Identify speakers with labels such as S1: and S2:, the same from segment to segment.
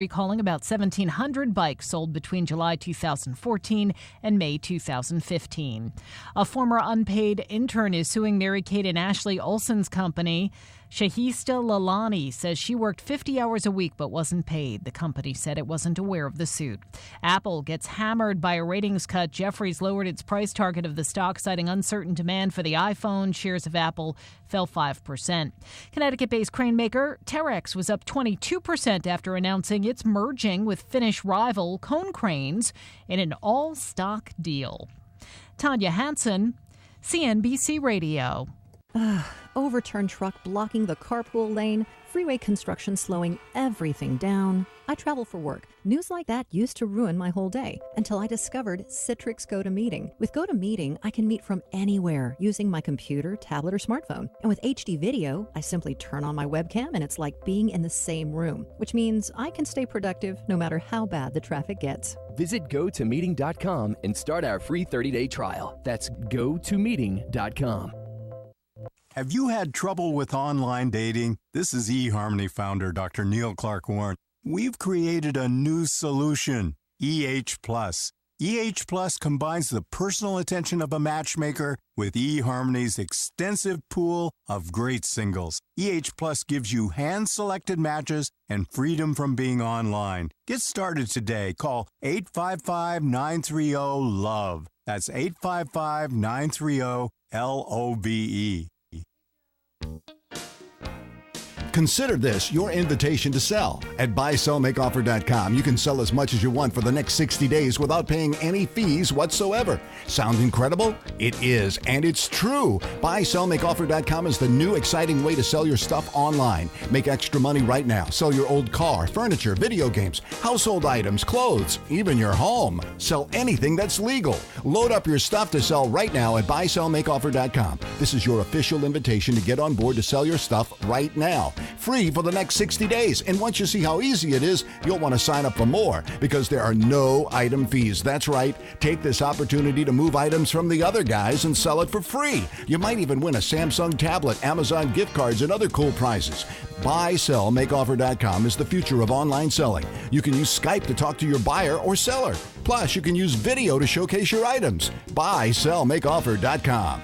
S1: recalling about 1,700 bikes sold between July 2014 and May 2015. A former unpaid intern is suing Mary-Kate and Ashley Olsen's company. Shahista Lalani says she worked 50 hours a week but wasn't paid. The company said it wasn't aware of the suit. Apple gets hammered by a ratings cut. Jefferies lowered its price target of the stock, citing uncertain demand for the iPhone. Shares of Apple fell 5%. Connecticut-based crane maker Terex was up 22% after announcing it's merging with Finnish rival Cone Cranes in an all-stock deal. Tanya Hansen, CNBC Radio.
S2: Overturned truck blocking the carpool lane, freeway construction slowing everything down. I travel for work. News like that used to ruin my whole day until I discovered Citrix GoToMeeting. With GoToMeeting, I can meet from anywhere using my computer, tablet, or smartphone. And with HD video, I simply turn on my webcam and it's like being in the same room, which means I can stay productive no matter how bad the traffic gets.
S3: Visit GoToMeeting.com and start our free 30-day trial. That's GoToMeeting.com.
S4: Have you had trouble with online dating? This is eHarmony founder Dr. Neil Clark Warren. We've created a new solution, EH+. EH Plus combines the personal attention of a matchmaker with eHarmony's extensive pool of great singles. EH Plus gives you hand-selected matches and freedom from being online. Get started today. Call 855-930-LOVE. That's 855-930-LOVE.
S5: Consider this your invitation to sell. At buysellmakeoffer.com, you can sell as much as you want for the next 60 days without paying any fees whatsoever. Sound incredible? It is, and it's true. Buysellmakeoffer.com is the new exciting way to sell your stuff online. Make extra money right now. Sell your old car, furniture, video games, household items, clothes, even your home. Sell anything that's legal. Load up your stuff to sell right now at buysellmakeoffer.com. This is your official invitation to get on board to sell your stuff right now. Free for the next 60 days. And once you see how easy it is, you'll want to sign up for more because there are no item fees. That's right. Take this opportunity to move items from the other guys and sell it for free. You might even win a Samsung tablet, Amazon gift cards, and other cool prizes. BuySellMakeOffer.com is the future of online selling. You can use Skype to talk to your buyer or seller. Plus, you can use video to showcase your items. BuySellMakeOffer.com.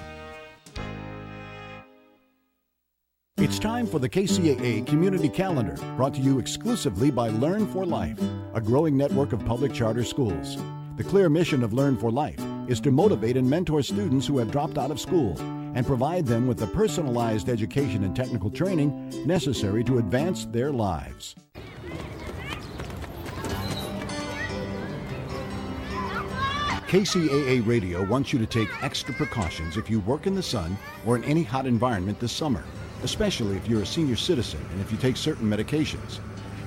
S5: It's time for the KCAA Community Calendar, brought to you exclusively by Learn for Life, a growing network of public charter schools. The clear mission of Learn for Life is to motivate and mentor students who have dropped out of school and provide them with the personalized education and technical training necessary to advance their lives. KCAA Radio wants you to take extra precautions if you work in the sun or in any hot environment this summer, especially if you're a senior citizen and if you take certain medications.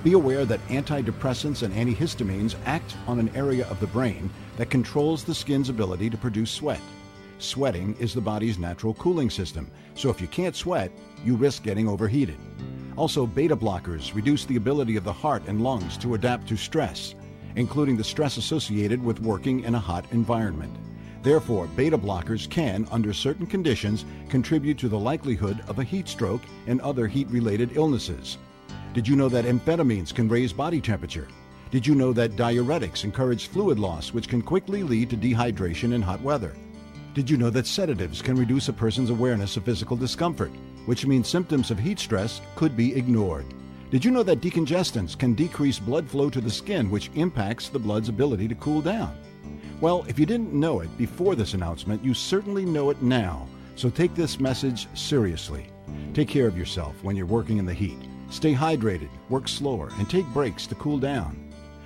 S5: Be aware that antidepressants and antihistamines act on an area of the brain that controls the skin's ability to produce sweat. Sweating is the body's natural cooling system, so if you can't sweat, you risk getting overheated. Also, beta blockers reduce the ability of the heart and lungs to adapt to stress, including the stress associated with working in a hot environment. Therefore, beta blockers can, under certain conditions, contribute to the likelihood of a heat stroke and other heat-related illnesses. Did you know that amphetamines can raise body temperature? Did you know that diuretics encourage fluid loss, which can quickly lead to dehydration in hot weather? Did you know that sedatives can reduce a person's awareness of physical discomfort, which means symptoms of heat stress could be ignored? Did you know that decongestants can decrease blood flow to the skin, which impacts the blood's ability to cool down? Well, if you didn't know it before this announcement, you certainly know it now. So take this message seriously. Take care of yourself when you're working in the heat. Stay hydrated, work slower, and take breaks to cool down.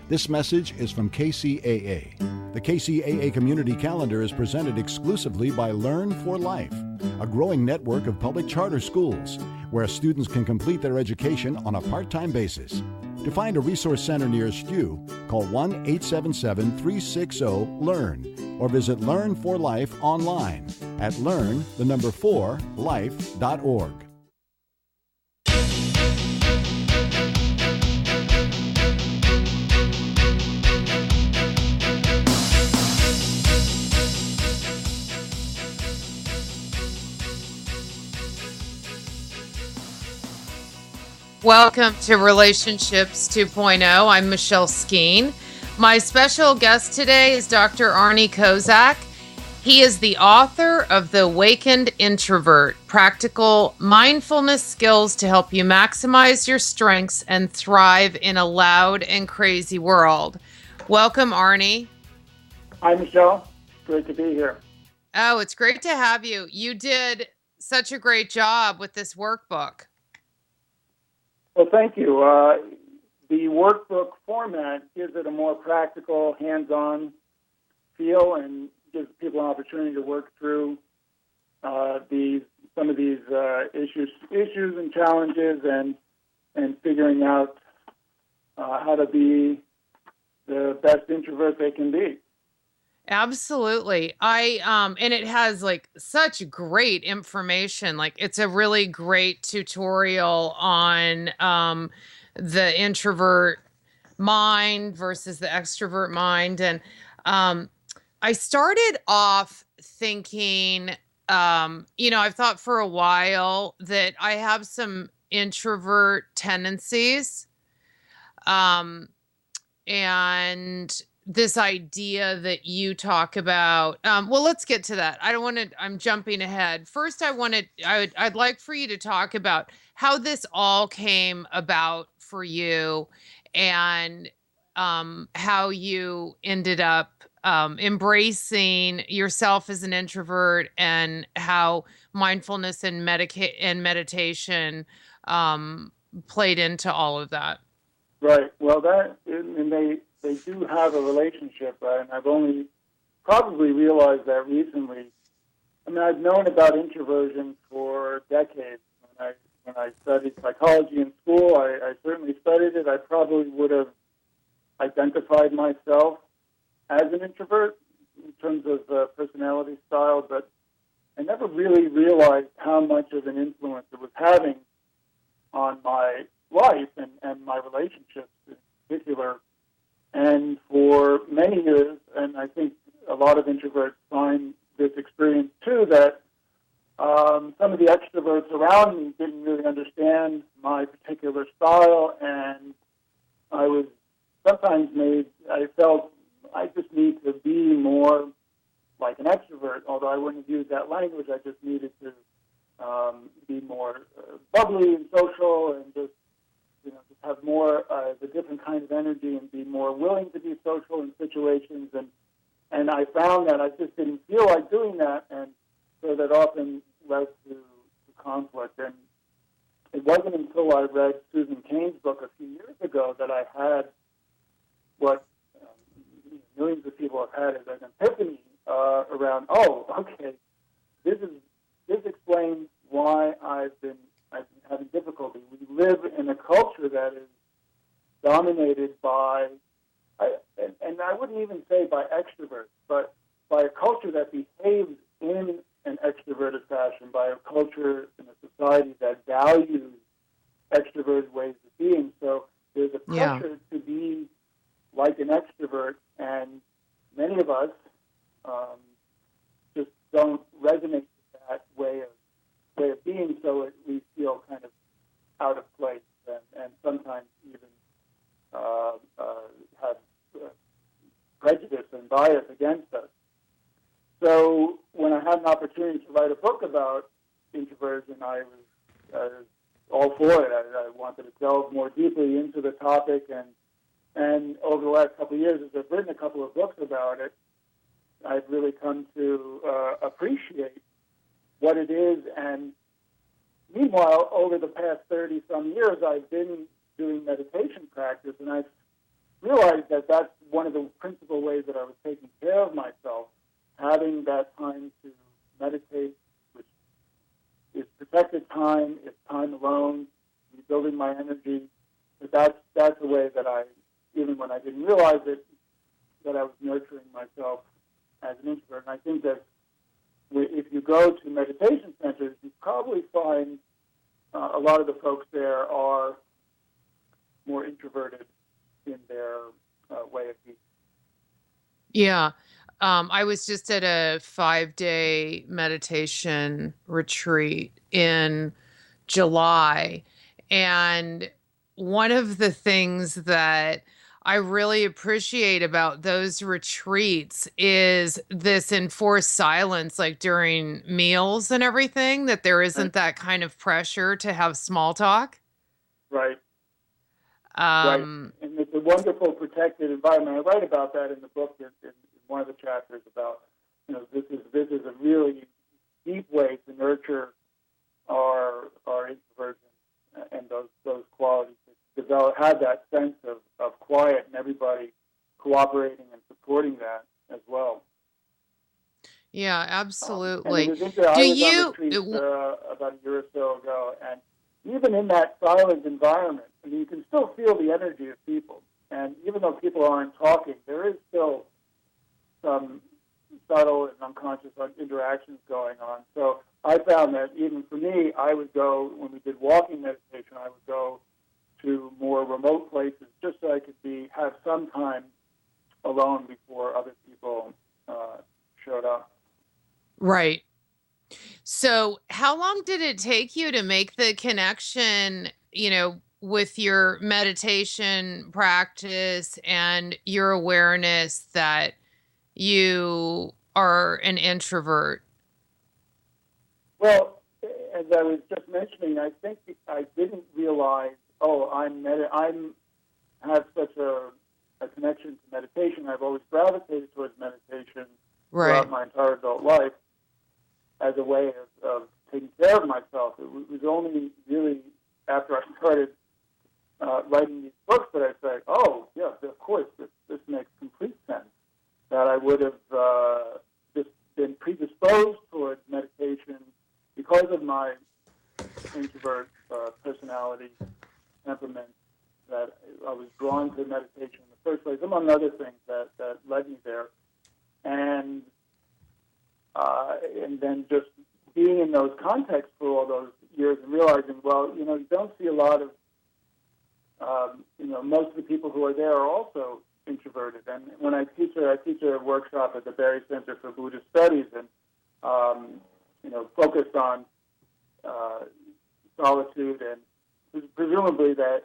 S5: This message is from KCAA. The KCAA Community Calendar is presented exclusively by Learn for Life, a growing network of public charter schools where students can complete their education on a part-time basis. To find a resource center nearest you, call 1-877-360-LEARN or visit Learn for Life online at learn4life.org.
S6: Welcome to Relationships 2.0. I'm Michelle Skeen. My special guest today is Dr. Arnie Kcaa. He is the author of The Awakened Introvert, Practical Mindfulness Skills to Help You Maximize Your Strengths and Thrive in a Loud and Crazy World. Welcome, Arnie.
S7: Hi, Michelle. Great to be here.
S6: Oh, it's great to have you. You did such a great job with this workbook.
S7: Well, thank you. The workbook format gives it a more practical, hands-on feel and gives people an opportunity to work through some of these issues and challenges and figuring out how to be the best introvert they can be.
S6: Absolutely. And it has like such great information. Like it's a really great tutorial on the introvert mind versus the extrovert mind. And I started off thinking, I've thought for a while that I have some introvert tendencies. And this idea that you talk about, well, let's get to that. I'm jumping ahead. First, I'd like for you to talk about how this all came about for you and how you ended up embracing yourself as an introvert and how mindfulness and meditation played into all of that.
S7: Right. Well, they do have a relationship, and I've only probably realized that recently. I mean, I've known about introversion for decades. When I studied psychology in school, I certainly studied it. I probably would have identified myself as an introvert in terms of personality style, but I never really realized how much of an influence it was having on my life and my relationships in particular. And for many years, and I think a lot of introverts find this experience too, that some of the extroverts around me didn't really understand my particular style, and I was sometimes I felt I just need to be more like an extrovert, although I wouldn't use that language. I just needed to be more bubbly and social and just have more the different kind of energy and be more willing to be social in situations. And I found that I just didn't feel like doing that, and so that often led to conflict. And it wasn't until I read Susan Cain's book a few years ago that I had what millions of people have had as an epiphany around, okay, this explains why I've been having difficulty. We live in a culture that is dominated by, and I wouldn't even say by extroverts, but by a culture that behaves in an extroverted fashion, by a culture in a society that values extroverted ways of being. So there's a pressure to be like an extrovert, and many of us just don't resonate with that way of being, so we feel kind of out of place and sometimes even have prejudice and bias against us. So when I had an opportunity to write a book about introversion, I was all for it. I wanted to delve more deeply into the topic, and over the last couple of years, as I've written a couple of books about it, I've really come to appreciate what it is. And meanwhile, over the past 30-some years, I've been doing meditation practice, and I've realized that that's one of the principal ways that I was taking care of myself, having that time to meditate, which is protected time, it's time alone, rebuilding my energy. But that's the way that I, even when I didn't realize it, that I was nurturing myself as an introvert. And I think that if you go to meditation centers, you probably find a lot of the folks there are more introverted in their way of being.
S6: Yeah. I was just at a 5-day meditation retreat in July, And one of the things that I really appreciate about those retreats is this enforced silence, like during meals and everything, that there isn't that kind of pressure to have small talk.
S7: Right. Right.
S6: Um,
S7: And it's a wonderful protected environment. I write about that in the book in one of the chapters about, this is a really deep way to nurture our introversion and those qualities, to develop, have that sense of quiet and everybody cooperating and supporting that as well.
S6: yeah,
S7: And
S6: absolutely.
S7: it was interesting. I
S6: Do
S7: was on
S6: you?
S7: retreat about a year or so ago, and even in that silent environment, you can still feel the energy of people. And even though people aren't talking, there is still some subtle and unconscious interactions going on. So I found that even for me, I would go, when we did walking meditation, I would go to more remote places just so I could have some time alone before other people showed up.
S6: Right. So how long did it take you to make the connection, with your meditation practice and your awareness that you are an introvert?
S7: Well, as I was just mentioning, I think I didn't realize, I have such a connection to meditation. I've always gravitated towards meditation throughout my entire adult life as a way of taking care of myself. It was only really after I started writing these books that I said, oh, yes, of course, this makes complete sense, that I would have just been predisposed towards meditation because of my introvert personality, temperament, that I was drawn to meditation in the first place, among other things that led me there. And then just being in those contexts for all those years and realizing, well, you don't see a lot of, most of the people who are there are also introverted. And when I teach a workshop at the Barry Center for Buddhist Studies, and focused on solitude, and presumably that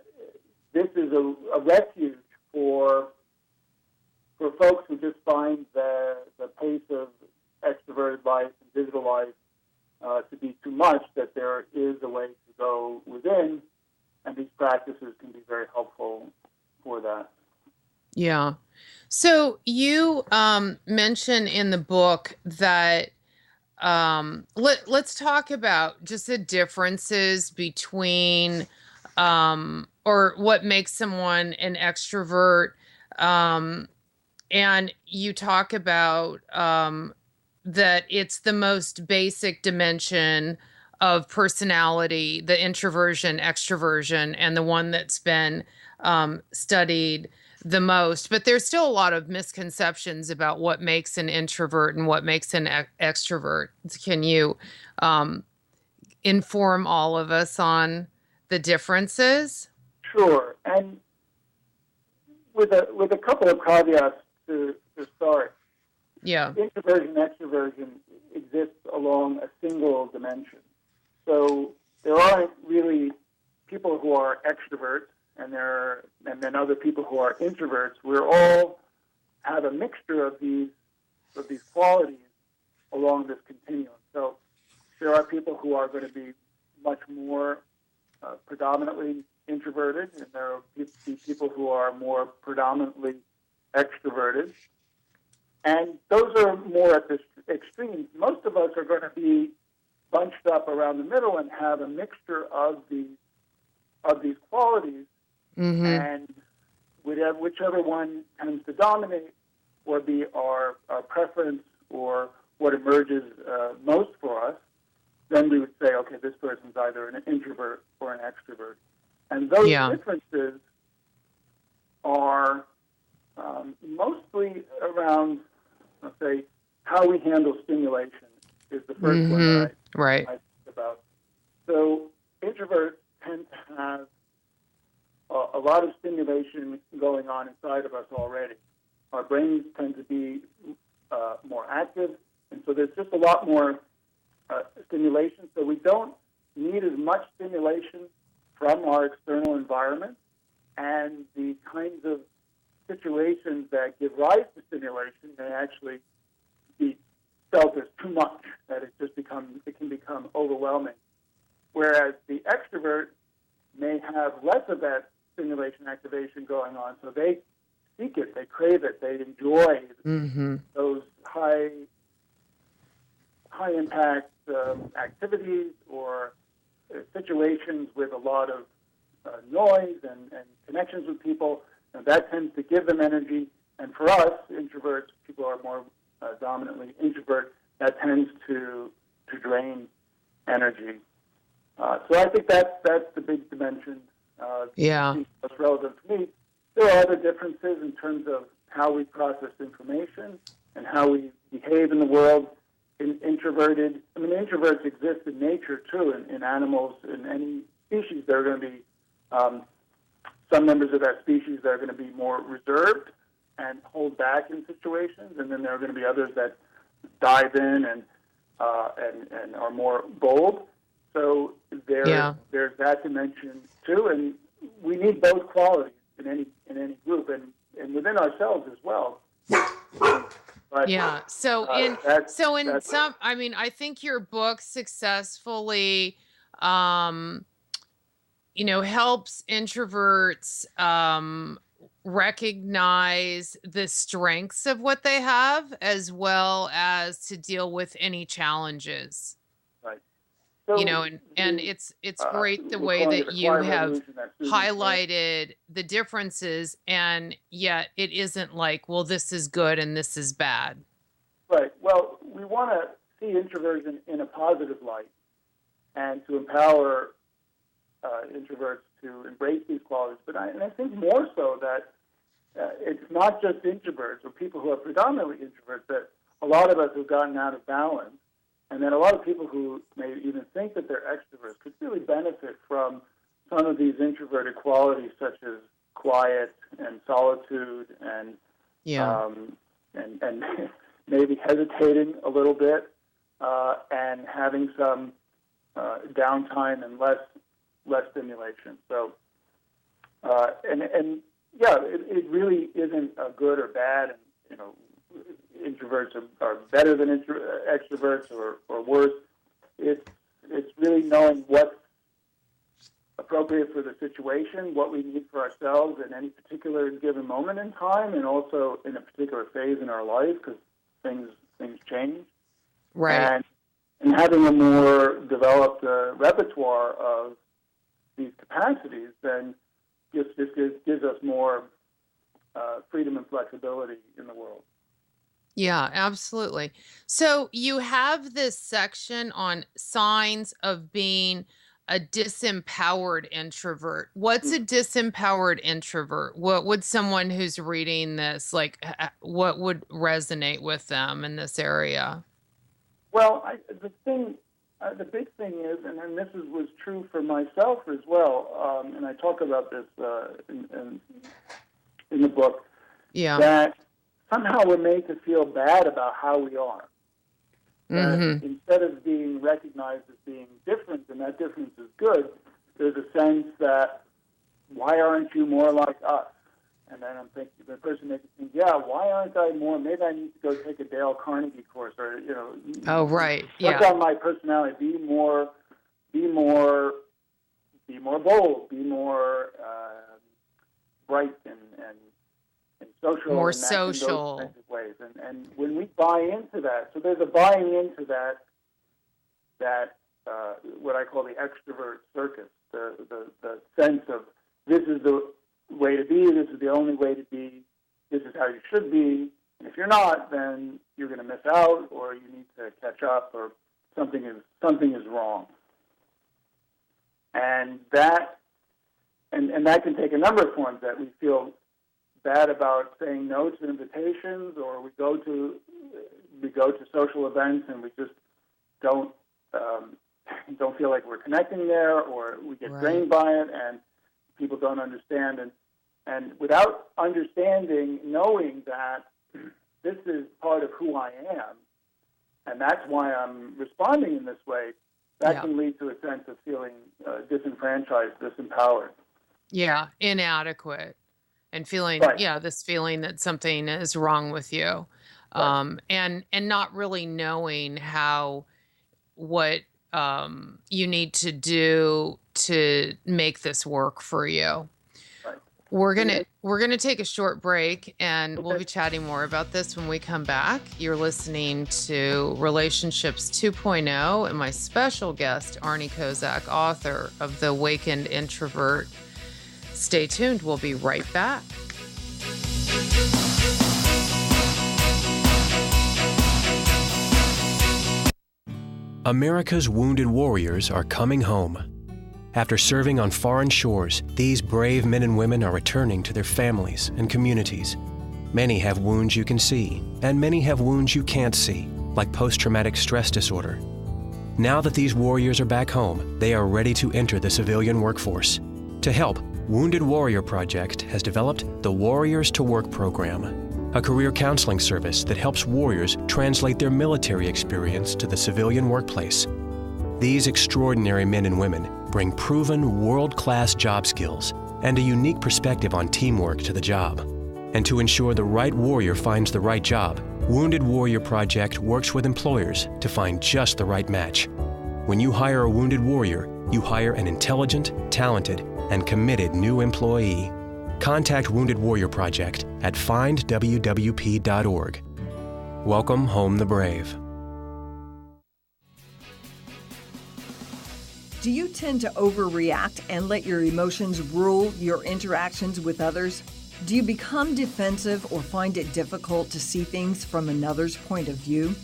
S7: this is a refuge for folks who just find the pace of extroverted life and digital life to be too much, that there is a way to go within, and these practices can be very helpful for that.
S6: Yeah. So you mention in the book that let's talk about just the differences between or what makes someone an extrovert. And you talk about that it's the most basic dimension of personality, the introversion, extroversion, and the one that's been studied the most. But there's still a lot of misconceptions about what makes an introvert and what makes an extrovert. Can you inform all of us on the differences?
S7: Sure. And with a couple of caveats to start.
S6: Yeah.
S7: Introversion and extroversion exists along a single dimension. So there aren't really people who are extroverts and then other people who are introverts. We all have a mixture of these qualities along this continuum. So there are people who are going to be much more predominantly introverted, and there are people who are more predominantly extroverted. And those are more at the extremes. Most of us are going to be bunched up around the middle and have a mixture of these qualities, and whichever one tends to dominate or be our preference or what emerges most for us, then we would say, okay, this person's either an introvert or an extrovert. And those differences are mostly around, let's say, how we handle stimulation is the first one that I think about. So introverts tend to have a lot of stimulation going on inside of us already. Our brains tend to be more active, and so there's just a lot more stimulation. So we don't need as much stimulation from our external environment, and the kinds of situations that give rise to stimulation may actually be felt as too much, that it can become overwhelming. Whereas the extrovert may have less of that stimulation activation going on, so they seek it, they crave it, they enjoy those high impact activities or situations with a lot of noise and connections with people. And that tends to give them energy. And for us, introverts, people are more dominantly introvert, that tends to drain energy. So I think that's the big dimension. That's relevant for me. There are other differences in terms of how we process information and how we behave in the world. Introverts exist in nature too, in animals, in any species. There are going to be some members of that species that are going to be more reserved and hold back in situations, and then there are going to be others that dive in and are more bold. So there's that dimension too, and we need both qualities in any group, and within ourselves as well. But,
S6: I think your book successfully, helps introverts recognize the strengths of what they have, as well as to deal with any challenges.
S7: Right. So
S6: and it's great the way that you have highlighted the differences, and yet it isn't like, well, this is good and this is bad.
S7: Right. Well, we want to see introversion in a positive light and to empower introverts to embrace these qualities. But I think more so that it's not just introverts or people who are predominantly introverts, that a lot of us have gotten out of balance. And then a lot of people who may even think that they're extroverts could really benefit from some of these introverted qualities, such as quiet and solitude and maybe hesitating a little bit and having some downtime and less stimulation. So it really isn't a good or bad. And introverts are better than extroverts or worse. It's really knowing what's appropriate for the situation, what we need for ourselves in any particular given moment in time, and also in a particular phase in our life, because things change.
S6: Right.
S7: And having a more developed repertoire of these capacities then just gives us more freedom and flexibility in the world.
S6: Yeah, absolutely. So you have this section on signs of being a disempowered introvert. What's a disempowered introvert? What would someone who's reading this, what would resonate with them in this area?
S7: Well, the big thing is, and this was true for myself as well, and I talk about this in the book, that somehow we're made to feel bad about how we are. Instead of being recognized as being different, and that difference is good, there's a sense that, why aren't you more like us? And then I'm thinking, the person makes me think, why aren't I more? Maybe I need to go take a Dale Carnegie course, or
S6: Oh, right.
S7: Work on my personality. Be more bold. Be more bright and social.
S6: More
S7: in
S6: social.
S7: those kinds of ways. And when we buy into that, so there's a buying into that what I call the extrovert circus, the sense of, this is the way to be, this is the only way to be, this is how you should be, and if you're not, then you're going to miss out, or you need to catch up, or something is wrong. And that can take a number of forms, that we feel bad about saying no to invitations, or we go to social events and we just don't feel like we're connecting there, or we get drained by it, and people don't understand. And without understanding, knowing that this is part of who I am, and that's why I'm responding in this way, that can lead to a sense of feeling disenfranchised, disempowered.
S6: Yeah, inadequate, and feeling, this feeling that something is wrong with you, and not really knowing what you need to do to make this work for you.
S7: Right.
S6: We're gonna take a short break, and we'll be chatting more about this when we come back. You're listening to Relationships 2.0, and my special guest, Arnie Kcaa, author of The Awakened Introvert. Stay tuned. We'll be right back.
S8: America's wounded warriors are coming home. After serving on foreign shores, these brave men and women are returning to their families and communities. Many have wounds you can see, and many have wounds you can't see, like post-traumatic stress disorder. Now that these warriors are back home, they are ready to enter the civilian workforce. To help, Wounded Warrior Project has developed the Warriors to Work program, a career counseling service that helps warriors translate their military experience to the civilian workplace. These extraordinary men and women bring proven world-class job skills and a unique perspective on teamwork to the job. And to ensure the right warrior finds the right job, Wounded Warrior Project works with employers to find just the right match. When you hire a wounded warrior, you hire an intelligent, talented, and committed new employee. Contact Wounded Warrior Project at findwwp.org. Welcome home the brave.
S9: Do you tend to overreact and let your emotions rule your interactions with others? Do you become defensive or find it difficult to see things from another's point of view?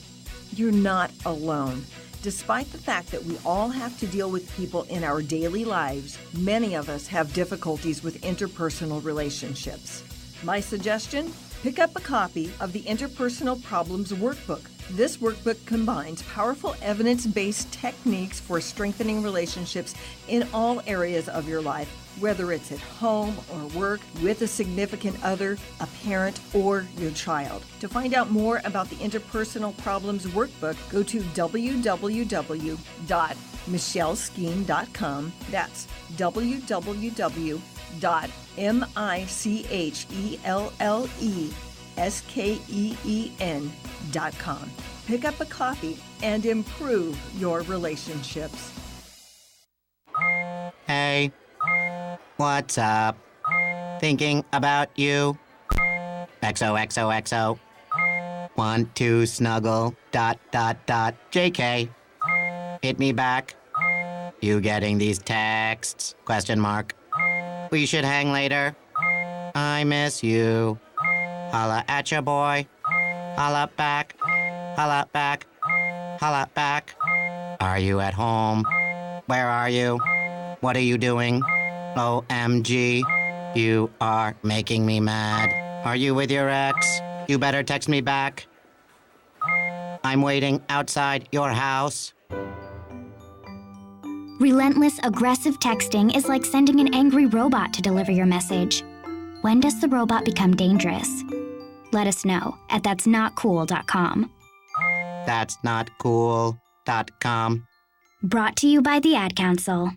S9: You're not alone. Despite the fact that we all have to deal with people in our daily lives, many of us have difficulties with interpersonal relationships. My suggestion? Pick up a copy of the Interpersonal Problems Workbook. This workbook combines powerful evidence-based techniques for strengthening relationships in all areas of your life, whether it's at home or work, with a significant other, a parent, or your child. To find out more about the Interpersonal Problems Workbook, go to www.michelleskeen.com. That's www.michelleskeen.com. Pick up a copy and improve your relationships.
S10: Hey, what's up? Thinking about you. XOXOXO. Want to snuggle. ... JK. Hit me back. You getting these texts? ? We should hang later. I miss you. Holla at ya, boy. Holla back. Holla back. Holla back. Are you at home? Where are you? What are you doing? OMG. You are making me mad. Are you with your ex? You better text me back. I'm waiting outside your house.
S11: Relentless, aggressive texting is like sending an angry robot to deliver your message. When does the robot become dangerous? Let us know at that'snotcool.com.
S10: That'snotcool.com.
S11: Brought to you by the Ad Council.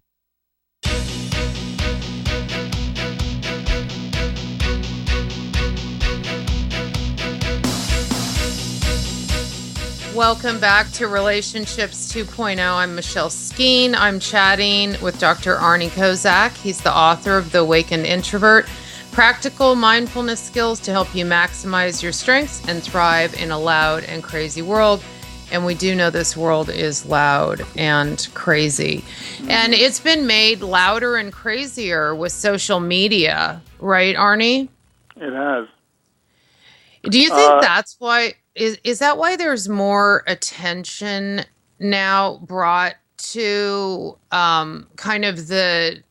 S6: Welcome back to Relationships 2.0. I'm Michelle Skeen. I'm chatting with Dr. Arnie Kcaa. He's the author of The Awakened Introvert, practical mindfulness skills to help you maximize your strengths and thrive in a loud and crazy world. And we do know this world is loud and crazy. And it's been made louder and crazier with social media, right, Arnie?
S7: It has.
S6: Do you think that's why... Is that why there's more attention now brought to kind of the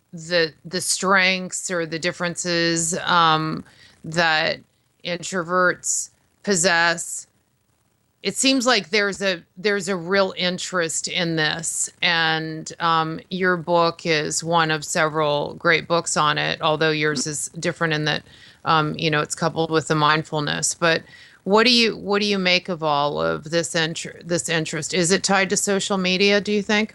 S6: strengths or the differences that introverts possess? It seems like there's a real interest in this, and your book is one of several great books on it. Although yours is different in that it's coupled with the mindfulness, but. What do you make of all of this interest? Is it tied to social media, do you think?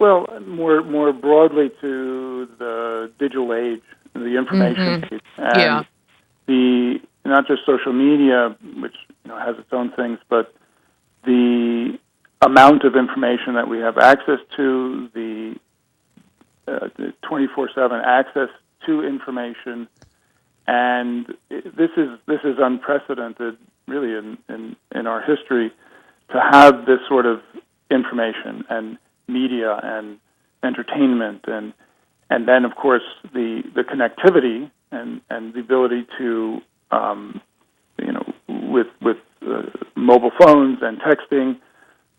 S7: Well, more broadly to the digital age, the information age, and the not just social media, which has its own things, but the amount of information that we have access to, the 24/7 access to information, and this is unprecedented, really, in our history, to have this sort of information and media and entertainment, and then of course the connectivity and the ability to with mobile phones and texting,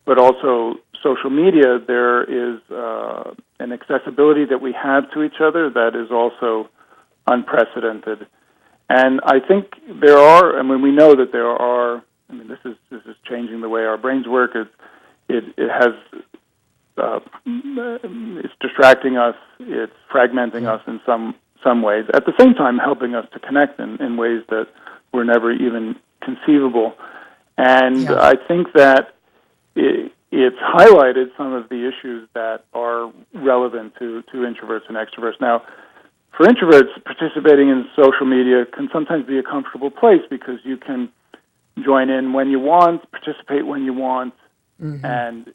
S7: but also social media, there is an accessibility that we have to each other that is also unprecedented. And I think there are, I mean, we know that there are. I mean, this is changing the way our brains work. It has. It's distracting us. It's fragmenting us in some ways. At the same time, helping us to connect in ways that were never even conceivable. And I think that it's highlighted some of the issues that are relevant to introverts and extroverts. Now, for introverts, participating in social media can sometimes be a comfortable place because you can join in when you want, participate when you want, and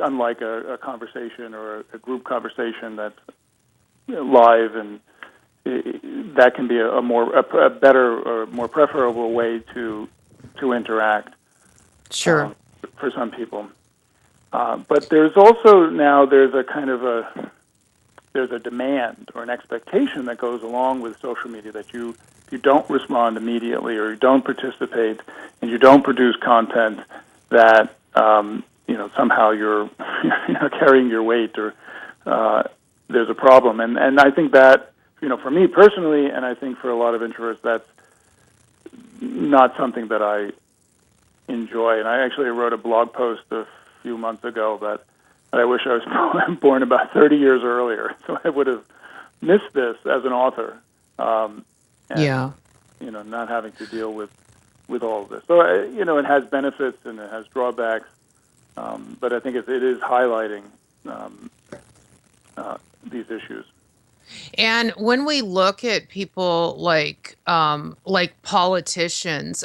S7: unlike a conversation or a group conversation that's live, and that can be a better or more preferable way to interact.
S6: Sure.
S7: For some people, but there's also now there's a demand or an expectation that goes along with social media that you don't respond immediately, or you don't participate, and you don't produce content that somehow you're carrying your weight, or there's a problem. And I think that for me personally, and I think for a lot of introverts, that's not something that I enjoy. And I actually wrote a blog post a few months ago that I wish I was born about 30 years earlier, so I would have missed this as an author. Not having to deal with all of this. So it has benefits and it has drawbacks, but I think it is highlighting these issues.
S6: And when we look at people like politicians,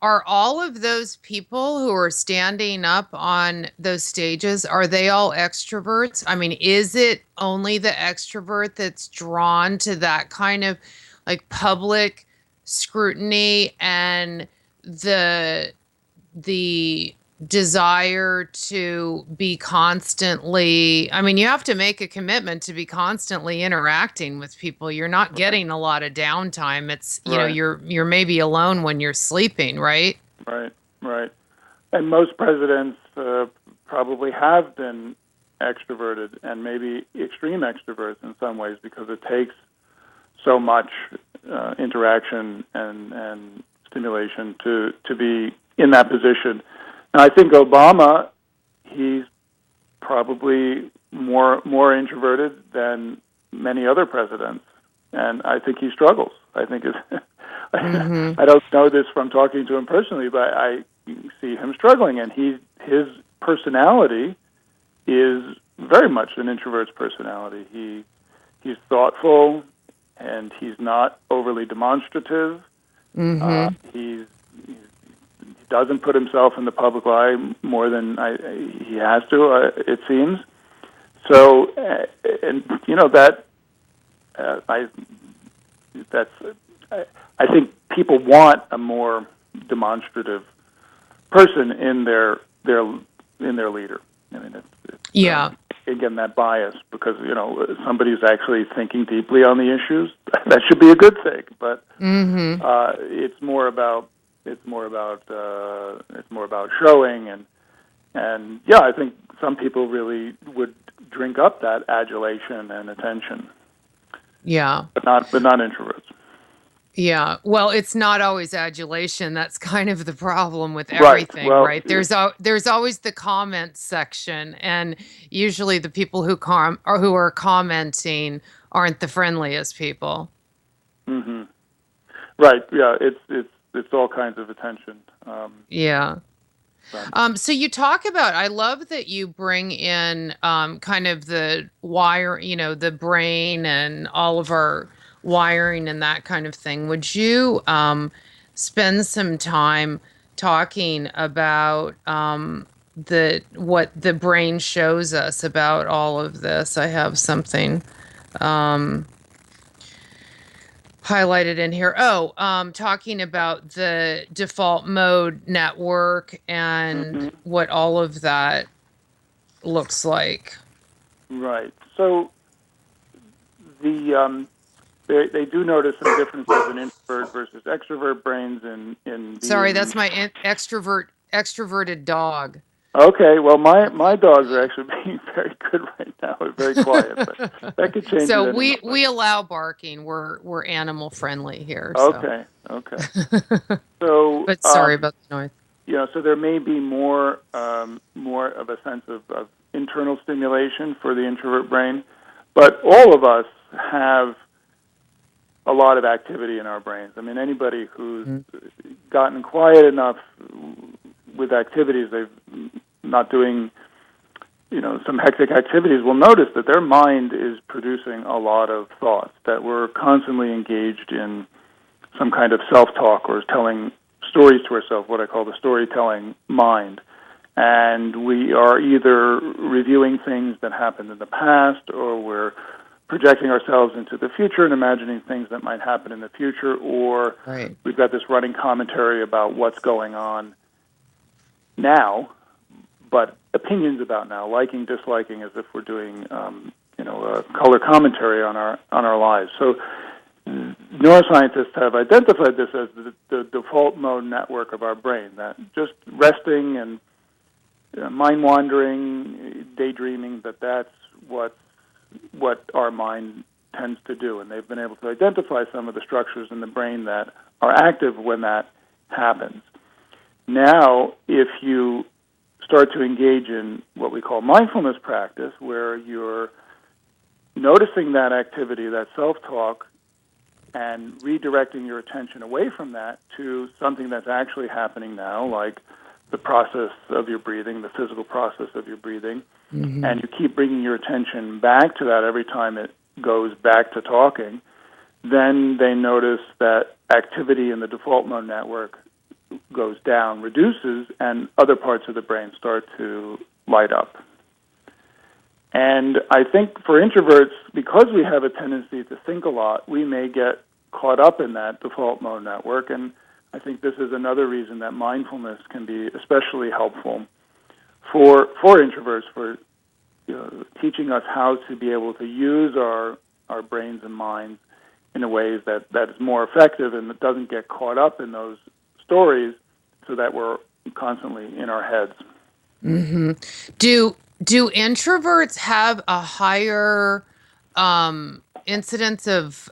S6: are all of those people who are standing up on those stages, are they all extroverts? I mean, is it only the extrovert that's drawn to that kind of like public scrutiny and the desire to be constantly, I mean, you have to make a commitment to be constantly interacting with people. You're not getting a lot of downtime. It's, you're maybe alone when you're sleeping, right?
S7: Right. And most presidents probably have been extroverted, and maybe extreme extroverts in some ways, because it takes so much interaction and stimulation to be in that position. Now, I think Obama, he's probably more introverted than many other presidents, and I think he struggles. I think I don't know this from talking to him personally, but I see him struggling, and his personality is very much an introvert's personality. He's thoughtful, and he's not overly demonstrative. He doesn't put himself in the public eye more than he has to, it seems. So, I think people want a more demonstrative person in their leader. I mean, it's again, that bias, because somebody's actually thinking deeply on the issues. That should be a good thing, but it's more about showing, and I think some people really would drink up that adulation and attention. But not introverts.
S6: Yeah, well, it's not always adulation. That's kind of the problem with everything, right? There's always the comment section, and usually the people who are commenting aren't the friendliest people.
S7: Right. Yeah. It's all kinds of attention.
S6: So you talk about, I love that you bring in kind of the wire, the brain and all of our wiring and that kind of thing. Would you spend some time talking about what the brain shows us about all of this? I have something highlighted in here. Talking about the default mode network and what all of that looks like.
S7: Right. So they do notice some differences in introvert versus extrovert brains in
S6: Sorry, that's my extroverted dog.
S7: Okay, well, my dogs are actually being very good right now. They're very quiet, but that could change.
S6: So we allow barking. We're animal friendly here.
S7: Okay,
S6: so.
S7: Okay. So,
S6: but sorry about the noise.
S7: So there may be more of a sense of internal stimulation for the introvert brain, but all of us have a lot of activity in our brains. I mean, anybody who's gotten quiet enough with activities, they've not doing, some hectic activities, will notice that their mind is producing a lot of thoughts, that we're constantly engaged in some kind of self-talk or telling stories to ourselves, what I call the storytelling mind. And we are either reviewing things that happened in the past, or we're projecting ourselves into the future and imagining things that might happen in the future, or we've got this running commentary about what's going on now, but opinions about now, liking, disliking, as if we're doing, a color commentary on our lives. So neuroscientists have identified this as the default mode network of our brain, that just resting and mind wandering, daydreaming, that's what our mind tends to do. And they've been able to identify some of the structures in the brain that are active when that happens. Now, if you start to engage in what we call mindfulness practice, where you're noticing that activity, that self-talk, and redirecting your attention away from that to something that's actually happening now, like the process of your breathing, the physical process of your breathing, and you keep bringing your attention back to that every time it goes back to talking, then they notice that activity in the default mode network goes down, reduces, and other parts of the brain start to light up. And I think for introverts, because we have a tendency to think a lot, we may get caught up in that default mode network. And I think this is another reason that mindfulness can be especially helpful for introverts, for teaching us how to be able to use our brains and minds in a way that is more effective and that doesn't get caught up in those stories, so that we're constantly in our heads.
S6: Do introverts have a higher incidence of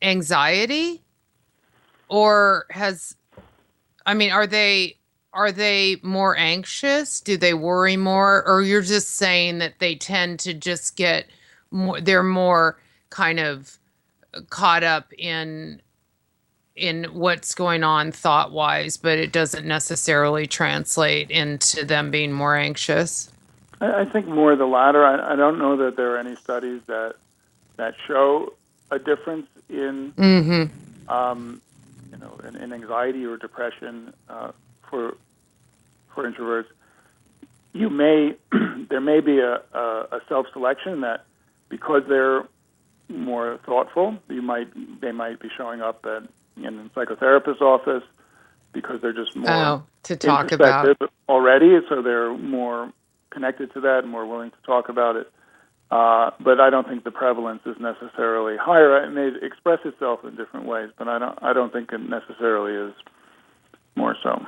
S6: anxiety, or are they more anxious? Do they worry more, or you're just saying that they tend to just get more? They're more kind of caught up in what's going on thought-wise, but it doesn't necessarily translate into them being more anxious?
S7: I think more the latter. I don't know that there are any studies that show a difference in in anxiety or depression for introverts. There may be a self-selection that because they're more thoughtful, they might be showing up in a psychotherapist's office because they're just more
S6: to talk about
S7: already, so they're more connected to that and more willing to talk about it. But I don't think the prevalence is necessarily higher. It may express itself in different ways, but I don't think it necessarily is more so.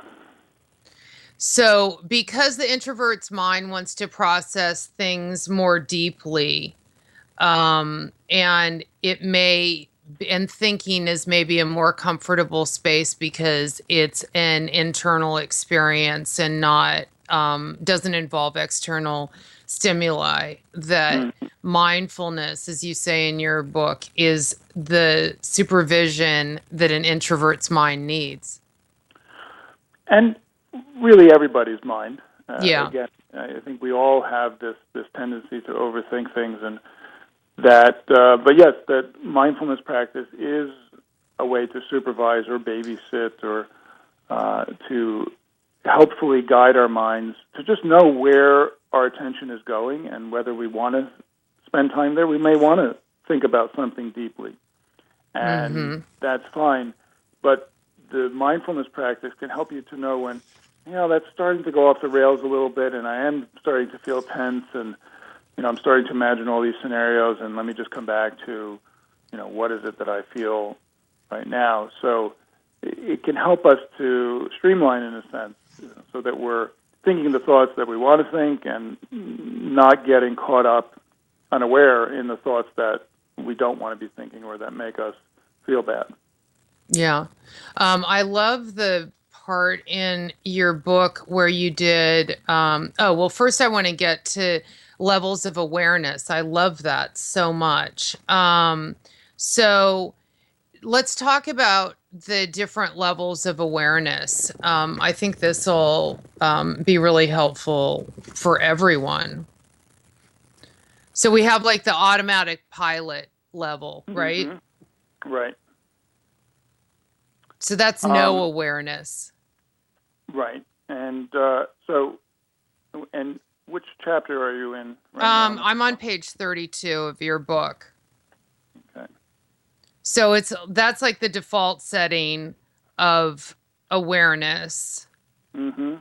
S6: So because the introvert's mind wants to process things more deeply, and thinking is maybe a more comfortable space because it's an internal experience and not doesn't involve external stimuli, that mindfulness, as you say in your book, is the supervision that an introvert's mind needs.
S7: And really everybody's mind.
S6: Yeah.
S7: Again, I think we all have this tendency to overthink things, and that. But yes, that mindfulness practice is a way to supervise or babysit or to helpfully guide our minds to just know where our attention is going and whether we want to spend time there. We may want to think about something deeply, and that's fine. But the mindfulness practice can help you to know when, that's starting to go off the rails a little bit, and I am starting to feel tense, and, I'm starting to imagine all these scenarios, and let me just come back to, what is it that I feel right now? So it can help us to streamline, in a sense, so that we're thinking the thoughts that we want to think and not getting caught up unaware in the thoughts that we don't want to be thinking or that make us feel bad.
S6: Yeah. I love the part in your book where you did, first I want to get to levels of awareness. I love that so much. So let's talk about the different levels of awareness. I think this will be really helpful for everyone. So we have like the automatic pilot level, right?
S7: Right.
S6: So that's no awareness.
S7: Right. And and which chapter are you in right now?
S6: I'm on page 32 of your book.
S7: Okay.
S6: So that's like the default setting of awareness.
S7: Mm-hmm.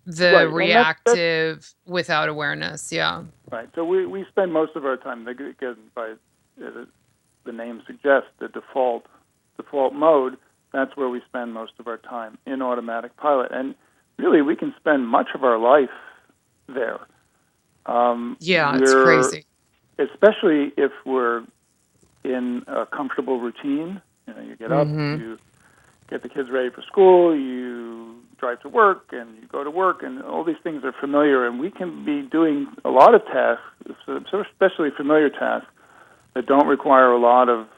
S6: The reactive without awareness, yeah.
S7: Right. So we spend most of our time, again, by the name suggests, the default mode. That's where we spend most of our time, in automatic pilot. And really, we can spend much of our life there.
S6: It's crazy.
S7: Especially if we're in a comfortable routine. You get up, you get the kids ready for school, you drive to work, and you go to work, and all these things are familiar. And we can be doing a lot of tasks, especially familiar tasks, that don't require a lot of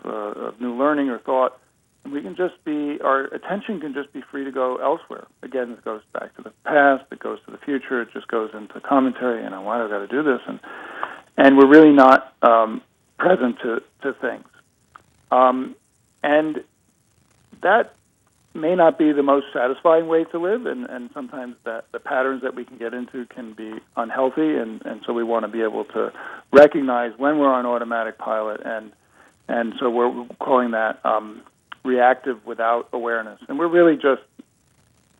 S7: new learning or thought. And we can just our attention can just be free to go elsewhere. Again, it goes back to the past, it goes to the future, it just goes into commentary, why do I got to do this? And we're really not present to things. And that may not be the most satisfying way to live, and sometimes the patterns that we can get into can be unhealthy, and so we want to be able to recognize when we're on automatic pilot, and so we're calling that reactive without awareness. And we're really just,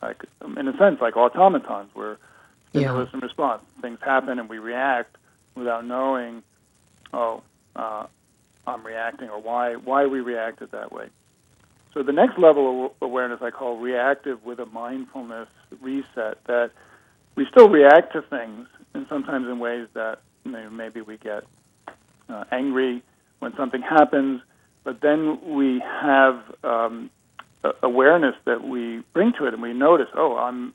S7: like, in a sense, like automatons. We're stimulus and response. Things happen and we react without knowing, I'm reacting, or why we reacted that way. So the next level of awareness I call reactive with a mindfulness reset, that we still react to things, and sometimes in ways that maybe we get angry when something happens, but then we have awareness that we bring to it, and we notice, I'm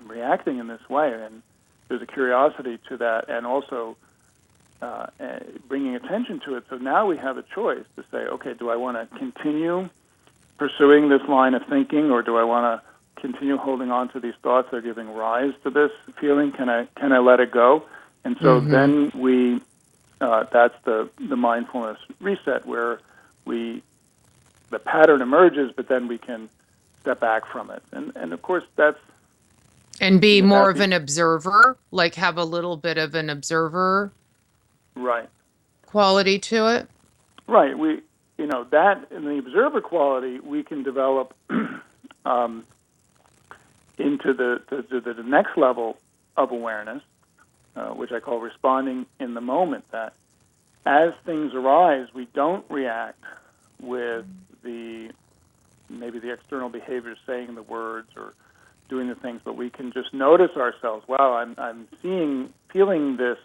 S7: reacting in this way, and there's a curiosity to that, and also bringing attention to it. So now we have a choice to say, okay, do I want to continue pursuing this line of thinking, or do I want to continue holding on to these thoughts that are giving rise to this feeling? Can I let it go? And so then we that's the mindfulness reset, where the pattern emerges, but then we can step back from it. And of course that's
S6: and be more of an observer, like have a little bit of an observer quality to it.
S7: Right. That in the observer quality we can develop into the next level of awareness, which I call responding in the moment. That as things arise, we don't react with maybe the external behaviors, saying the words or doing the things, but we can just notice ourselves. Wow, I'm feeling this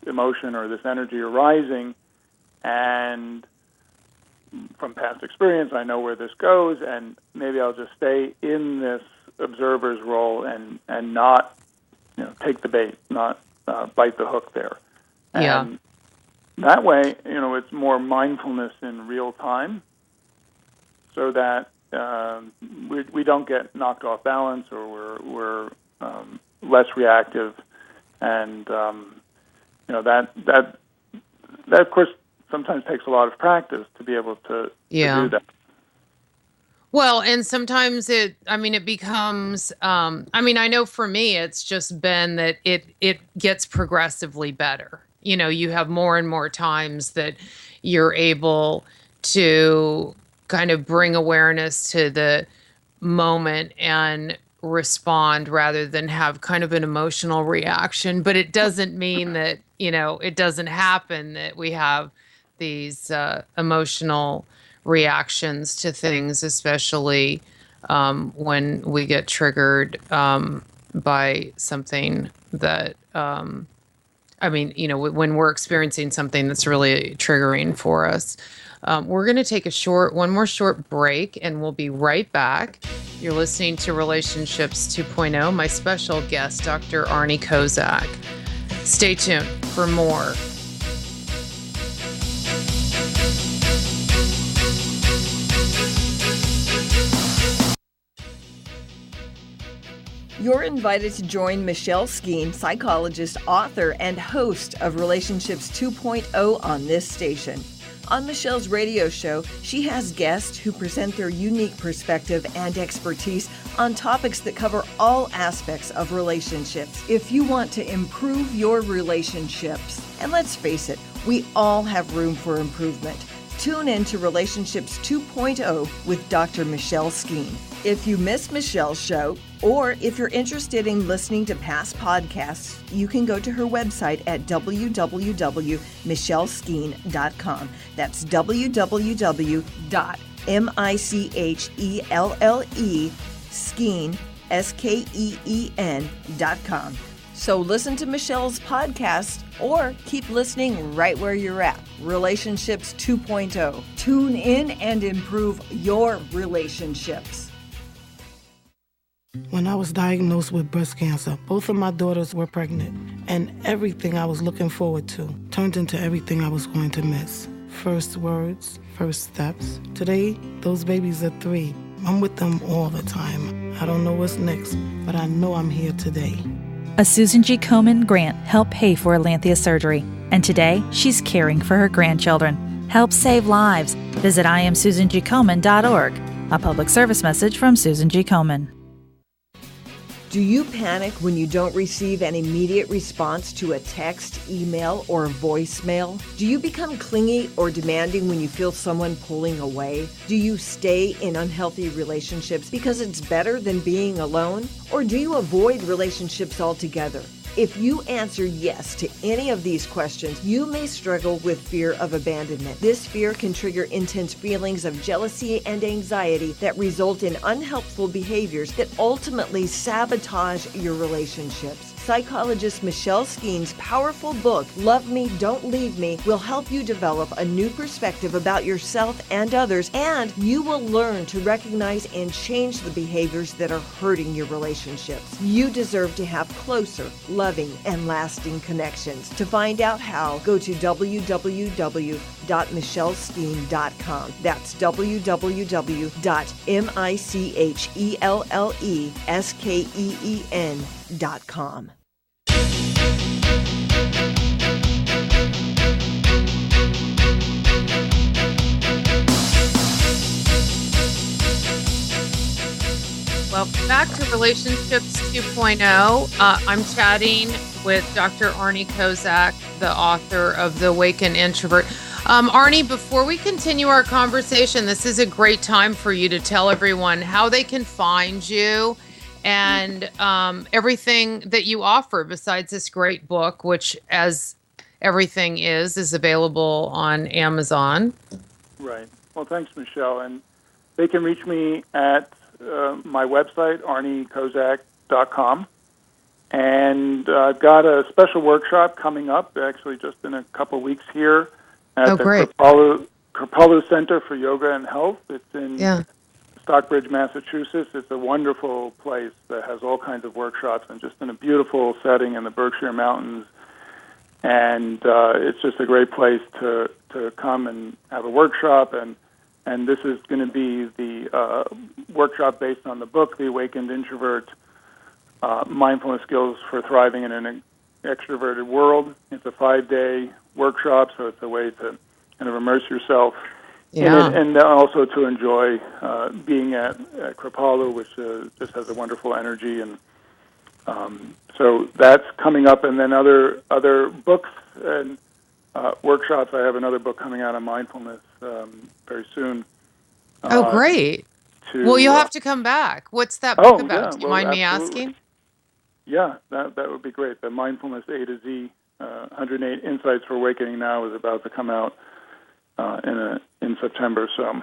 S7: emotion or this energy arising, and from past experience, I know where this goes, and maybe I'll just stay in this observer's role and not take the bait, not bite the hook there. And that way, it's more mindfulness in real time, so that we don't get knocked off balance, or we're less reactive, and that of course sometimes takes a lot of practice to be able to do that.
S6: Well, and sometimes it becomes, I know for me, it's just been that it gets progressively better. You have more and more times that you're able to kind of bring awareness to the moment and respond rather than have kind of an emotional reaction. But it doesn't mean that, it doesn't happen that we have these emotional reactions to things, especially when we get triggered by something that, when we're experiencing something that's really triggering for us. We're going to take one more short break, and we'll be right back. You're listening to Relationships 2.0. My special guest, Dr. Arnie Kcaa. Stay tuned for more.
S9: You're invited to join Michelle Skeen, psychologist, author, and host of Relationships 2.0 on this station. On Michelle's radio show, she has guests who present their unique perspective and expertise on topics that cover all aspects of relationships. If you want to improve your relationships, and let's face it, we all have room for improvement. Tune in to Relationships 2.0 with Dr. Michelle Skeen. If you missed Michelle's show, or if you're interested in listening to past podcasts, you can go to her website at www.michelleskeen.com. That's www.michelleskeen.com. So listen to Michelle's podcast or keep listening right where you're at. Relationships 2.0. Tune in and improve your relationships.
S12: When I was diagnosed with breast cancer, both of my daughters were pregnant, and everything I was looking forward to turned into everything I was going to miss. First words, first steps. Today, those babies are 3. I'm with them all the time. I don't know what's next, but I know I'm here today.
S13: A Susan G. Komen grant helped pay for Alanthia's surgery, and today she's caring for her grandchildren. Help save lives. Visit IamSusanGKomen.org. A public service message from Susan G. Komen.
S9: Do you panic when you don't receive an immediate response to a text, email, or voicemail? Do you become clingy or demanding when you feel someone pulling away? Do you stay in unhealthy relationships because it's better than being alone? Or do you avoid relationships altogether? If you answer yes to any of these questions, you may struggle with fear of abandonment. This fear can trigger intense feelings of jealousy and anxiety that result in unhelpful behaviors that ultimately sabotage your relationships. Psychologist Michelle Skeen's powerful book, Love Me, Don't Leave Me, will help you develop a new perspective about yourself and others, and you will learn to recognize and change the behaviors that are hurting your relationships. You deserve to have closer, loving, and lasting connections. To find out how, go to www.michelleskeen.com. That's www.michelleskeen.com.
S6: Welcome back to Relationships 2.0. I'm chatting with Dr. Arnie Kcaa, the author of The Awakened Introvert. Arnie, before we continue our conversation, this is a great time for you to tell everyone how they can find you and everything that you offer besides this great book, which, as everything is available on Amazon.
S7: Right. Well, thanks, Michelle. And they can reach me at my website, arniekcaa.com. And I've got a special workshop coming up, actually just in a couple weeks here at the Kcaa Center for Yoga and Health. It's in Stockbridge, Massachusetts. It's a wonderful place that has all kinds of workshops and just in a beautiful setting in the Berkshire Mountains. And it's just a great place to come and have a workshop and and this is going to be the workshop based on the book, The Awakened Introvert, Mindfulness Skills for Thriving in an Extroverted World. It's a 5-day workshop, so it's a way to kind of immerse yourself in it, and also to enjoy being at Kripalu, which just has a wonderful energy. And so that's coming up, and then other books and workshops. I have another book coming out on mindfulness very soon.
S6: Oh, great. Well, you'll have to come back. What's that book about? Do you mind me asking?
S7: Yeah, that would be great. The Mindfulness A to Z, 108 Insights for Awakening Now, is about to come out in September. So.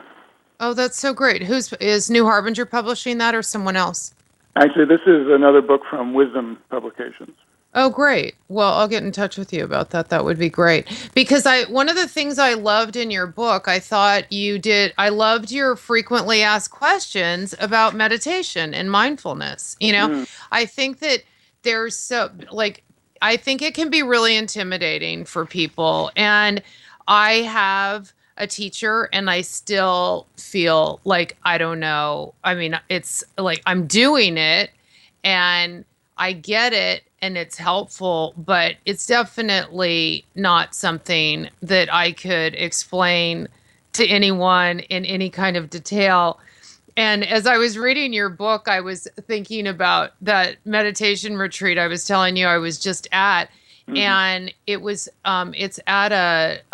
S6: Oh, that's so great. Is New Harbinger publishing that, or someone else?
S7: Actually, this is another book from Wisdom Publications.
S6: Oh, great. Well, I'll get in touch with you about that. That would be great. Because one of the things I loved in your book, I loved your frequently asked questions about meditation and mindfulness. I think that I think it can be really intimidating for people. And I have a teacher, and I still feel like I don't know. I mean, it's like I'm doing it, and I get it, and it's helpful, but it's definitely not something that I could explain to anyone in any kind of detail. And as I was reading your book, I was thinking about that meditation retreat I was telling you I was just at. Mm-hmm. And it was it's at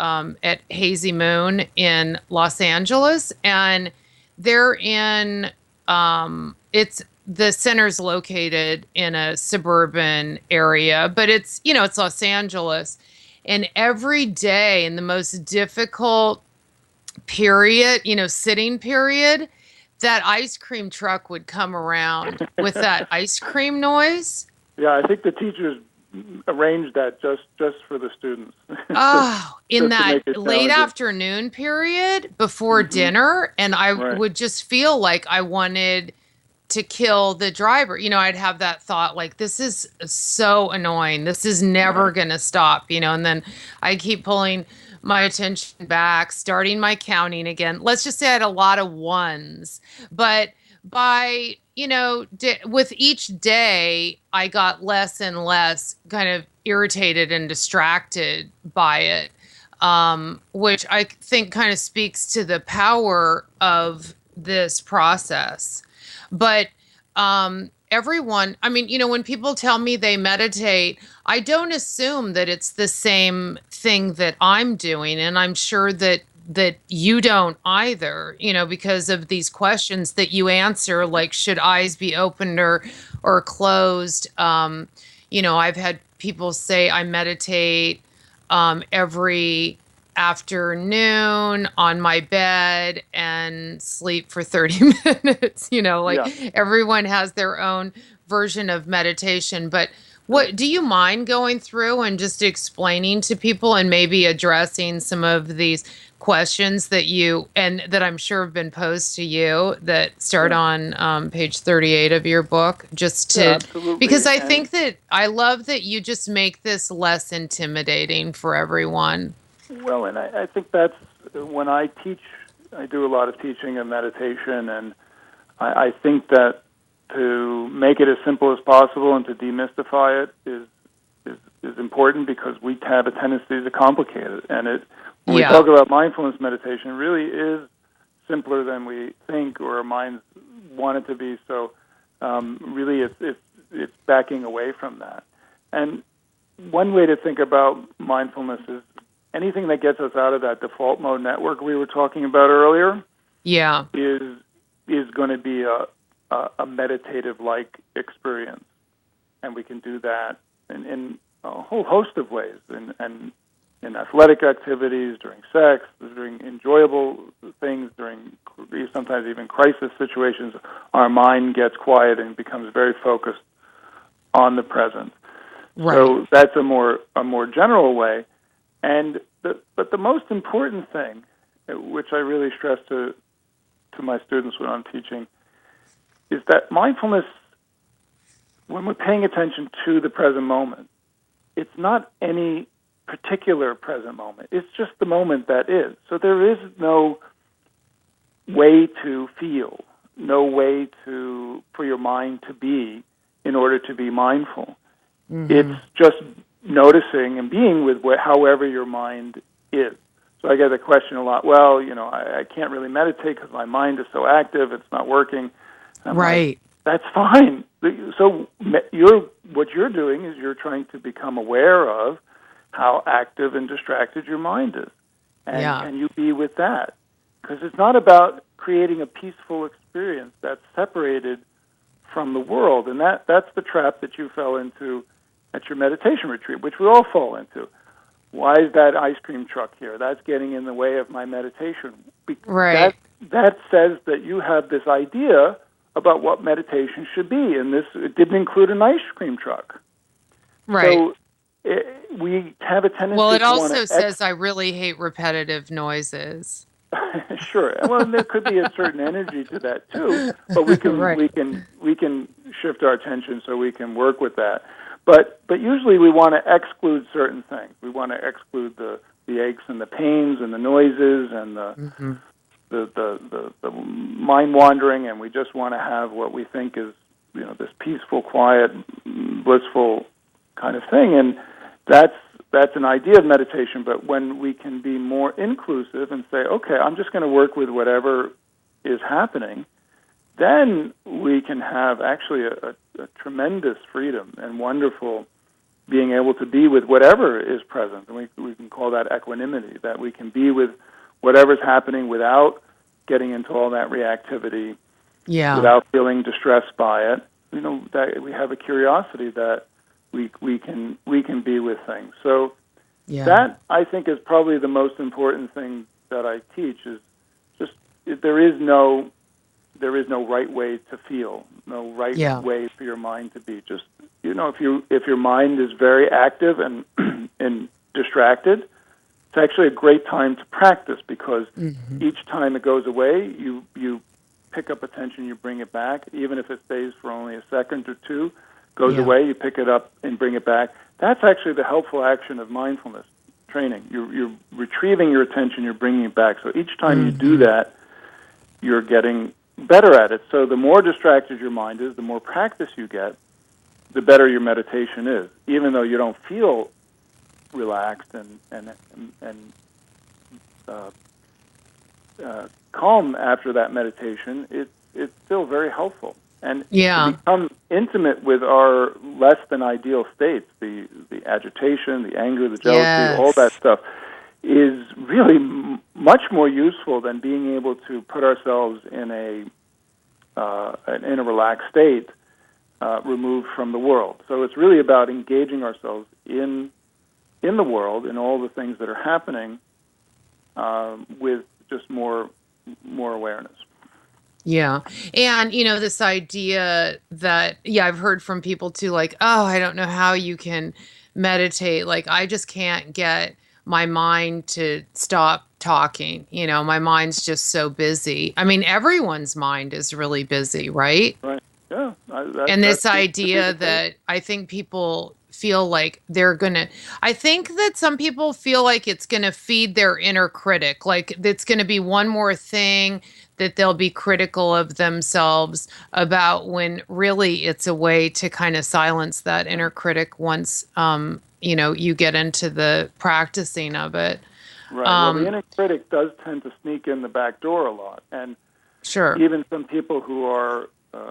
S6: at Hazy Moon in Los Angeles, and they're in the center's located in a suburban area, but it's Los Angeles, and every day in the most difficult period, sitting period, that ice cream truck would come around with that ice cream noise.
S7: Yeah, I think the teachers arranged that just for the students.
S6: In that late afternoon period before dinner, and I would just feel like I wanted to kill the driver. I'd have that thought, like, this is so annoying. This is never going to stop, and then I keep pulling my attention back, starting my counting again. Let's just say I had a lot of ones, but by, with each day, I got less and less kind of irritated and distracted by it, which I think kind of speaks to the power of this process. But everyone, when people tell me they meditate, I don't assume that it's the same thing that I'm doing. And I'm sure that you don't either, because of these questions that you answer, like, should eyes be opened or closed? I've had people say I meditate every afternoon on my bed and sleep for 30 minutes. Everyone has their own version of meditation. But what do you mind going through and just explaining to people and maybe addressing some of these questions that I'm sure have been posed to you that start on page 38 of your book, because I think that I love that you just make this less intimidating for everyone.
S7: Well, and I think that's when I teach, I do a lot of teaching of meditation, and I think that to make it as simple as possible and to demystify it is important, because we have a tendency to complicate it. And when we talk about mindfulness meditation, it really is simpler than we think or our minds want it to be. So really it's backing away from that. And one way to think about mindfulness is anything that gets us out of that default mode network we were talking about earlier is going to be a meditative-like experience. And we can do that in a whole host of ways, and in athletic activities, during sex, during enjoyable things, during sometimes even crisis situations. Our mind gets quiet and becomes very focused on the present. Right. So that's a more general way. But the most important thing, which I really stress to my students when I'm teaching, is that mindfulness, when we're paying attention to the present moment, it's not any particular present moment. It's just the moment that is. So there is no way to feel, no way for your mind to be in order to be mindful.
S6: Mm-hmm.
S7: It's just noticing and being with however your mind is. So I get the question a lot, well, I can't really meditate because my mind is so active, it's not working. I'm
S6: right.
S7: Like, that's fine. So what you're doing is you're trying to become aware of how active and distracted your mind is. And can you be with that? Because it's not about creating a peaceful experience that's separated from the world. And that's the trap that you fell into at your meditation retreat, which we all fall into. Why is that ice cream truck here? That's getting in the way of my meditation.
S6: Right.
S7: That says that you have this idea about what meditation should be, and it didn't include an ice cream truck.
S6: Right.
S7: So we have a tendency
S6: well, it
S7: to
S6: also says I really hate repetitive noises.
S7: Sure. Well, there could be a certain energy to that too, but we can
S6: right.
S7: we can shift our attention so we can work with that. But usually we want to exclude certain things. We want to exclude the aches and the pains and the noises and the mind wandering, and we just want to have what we think is this peaceful, quiet, blissful kind of thing. And that's an idea of meditation. But when we can be more inclusive and say, okay, I'm just going to work with whatever is happening, then we can have actually a tremendous freedom and wonderful being able to be with whatever is present. And we can call that equanimity, that we can be with whatever's happening without getting into all that reactivity, without feeling distressed by it. That we have a curiosity that we can be with things. So that, I think, is probably the most important thing that I teach, is just there is no right way to feel, no right way for your mind to be. Just if your mind is very active and and distracted, it's actually a great time to practice, because each time it goes away, you pick up attention, you bring it back, even if it stays for only a second or two, goes away, you pick it up and bring it back. That's actually the helpful action of mindfulness training. You're retrieving your attention, you're bringing it back. So each time you do that, you're getting better at it. So the more distracted your mind is, the more practice you get, the better your meditation is. Even though you don't feel relaxed and calm after that meditation, it's still very helpful. And to become intimate with our less than ideal states, the agitation, the anger, the jealousy, all that stuff, is really much more useful than being able to put ourselves in a relaxed state, removed from the world. So it's really about engaging ourselves in the world, in all the things that are happening, with just more awareness.
S6: Yeah. And, this idea that, I've heard from people too, like, oh, I don't know how you can meditate. Like, I just can't get my mind to stop talking. My mind's just so busy. I mean, everyone's mind is really busy, right?
S7: Right. Yeah.
S6: And this idea that I think people feel like I think that some people feel like it's going to feed their inner critic, like it's going to be one more thing that they'll be critical of themselves about, when really it's a way to kind of silence that inner critic once, you get into the practicing of it.
S7: Right. Well, the inner critic does tend to sneak in the back door a lot. And even some people who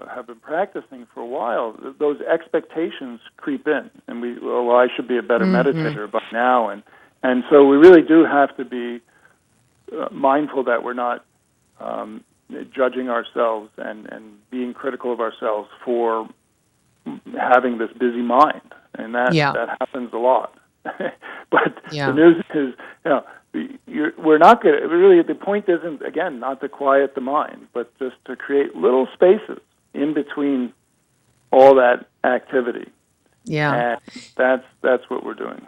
S7: have been practicing for a while, those expectations creep in, and I should be a better meditator by now, and so we really do have to be mindful that we're not judging ourselves and being critical of ourselves for having this busy mind, and that happens a lot. But the news is, we're not going to, really, the point isn't, again, not to quiet the mind, but just to create little spaces in between all that activity. Yeah. And that's what we're doing.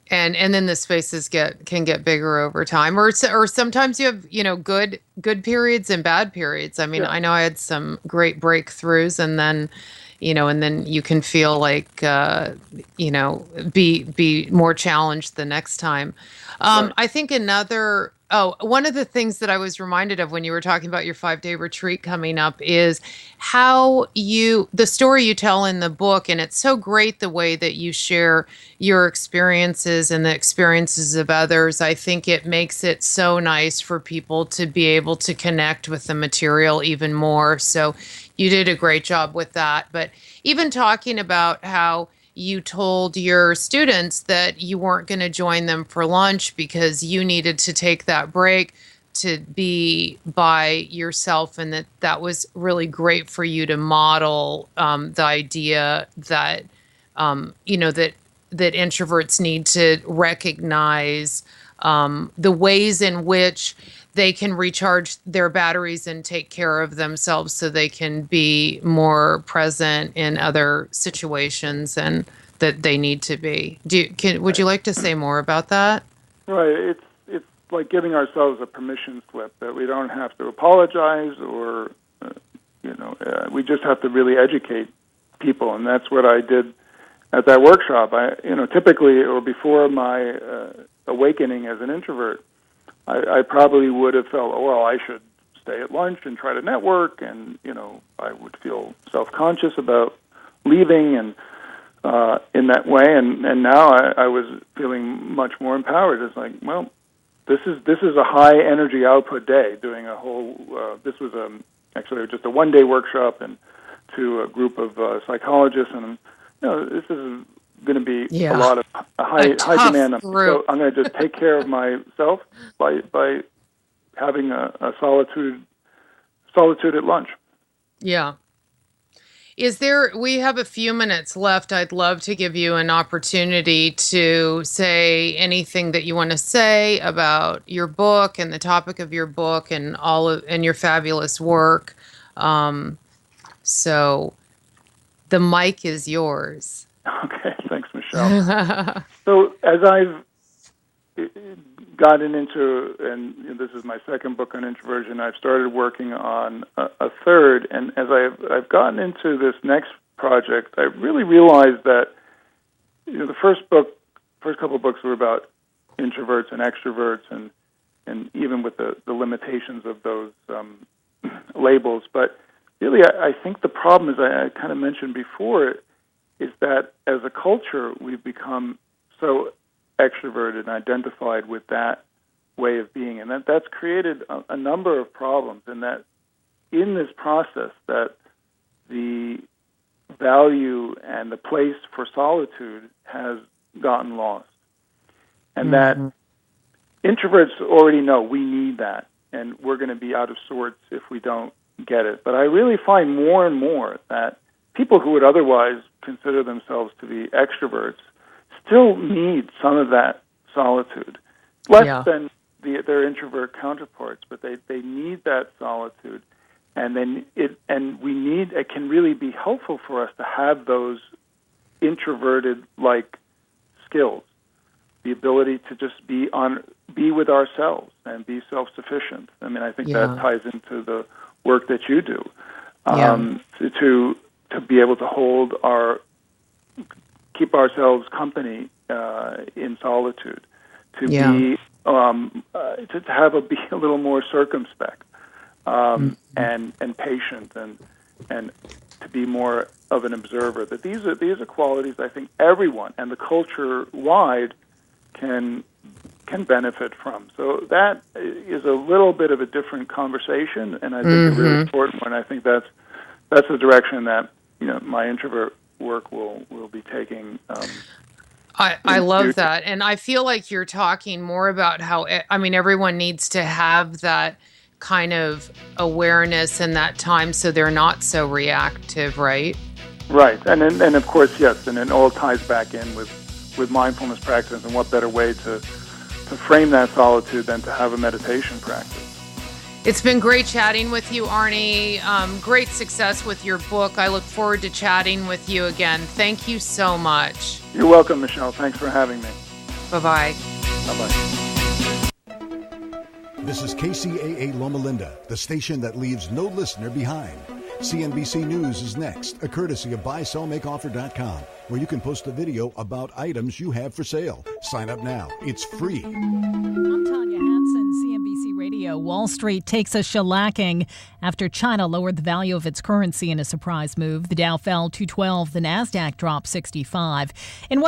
S6: And then the spaces can get bigger over time, or sometimes you have good periods and bad periods. I mean, I know I had some great breakthroughs, and then and then you can feel like, be more challenged the next time.
S7: Right.
S6: I think one of the things that I was reminded of when you were talking about your 5-day retreat coming up is the story you tell in the book, and it's so great the way that you share your experiences and the experiences of others. I think it makes it so nice for people to be able to connect with the material even more. So you did a great job with that. But even talking about how you told your students that you weren't going to join them for lunch because you needed to take that break to be by yourself, and that was really great for you to model the idea that that introverts need to recognize the ways in which they can recharge their batteries and take care of themselves so they can be more present in other situations and that they need to be. Would you like to say more about that?
S7: Right. It's like giving ourselves a permission slip that we don't have to apologize or, we just have to really educate people. And that's what I did at that workshop. Typically, or before my awakening as an introvert, I probably would have felt, I should stay at lunch and try to network, and I would feel self-conscious about leaving and in that way. And now I was feeling much more empowered. It's like, this is a high energy output day. Doing a whole this was actually just a 1-day workshop and to a group of psychologists, and this is going to be a lot of high demand. So I'm going to just take care of myself by having a solitude at lunch.
S6: Yeah. We have a few minutes left. I'd love to give you an opportunity to say anything that you want to say about your book and the topic of your book and and your fabulous work. So the mic is yours.
S7: Okay, thanks, Michelle. So as I've gotten into, and this is my second book on introversion, I've started working on a third, and as I've gotten into this next project, I really realized that the first couple of books were about introverts and extroverts, and even with the limitations of those labels. But really, I think the problem, as I kind of mentioned before, is that as a culture, we've become so extroverted and identified with that way of being, and that's created a number of problems. And that in this process, that the value and the place for solitude has gotten lost, and that introverts already know we need that, and we're going to be out of sorts if we don't get it. But I really find more and more that people who would otherwise consider themselves to be extroverts still need some of that solitude, less than their introvert counterparts, but they need that solitude, and then it can really be helpful for us to have those introverted like skills, the ability to just be with ourselves and be self-sufficient. I mean, I think that ties into the work that you do, to be able to keep ourselves company in solitude, to be to have be a little more circumspect and patient, and to be more of an observer. That these are qualities I think everyone and the culture wide can benefit from. So that is a little bit of a different conversation, and I think a really important one. I think that's the direction that my introvert work will be taking.
S6: I love that, and I feel like you're talking more about how everyone needs to have that kind of awareness and that time, so they're not so reactive, right?
S7: Right, and of course, yes, and it all ties back in with mindfulness practice, and what better way to frame that solitude than to have a meditation practice.
S6: It's been great chatting with you, Arnie. Great success with your book. I look forward to chatting with you again. Thank you so much.
S7: You're welcome, Michelle. Thanks for having me.
S6: Bye-bye.
S7: Bye-bye.
S5: This is KCAA Loma Linda, the station that leaves no listener behind. CNBC News is next, a courtesy of buysellmakeoffer.com, where you can post a video about items you have for sale. Sign up now. It's free.
S1: I'm Tanya Hansen, CNBC Radio. Wall Street takes a shellacking after China lowered the value of its currency in a surprise move. The Dow fell 212, the Nasdaq dropped 65. In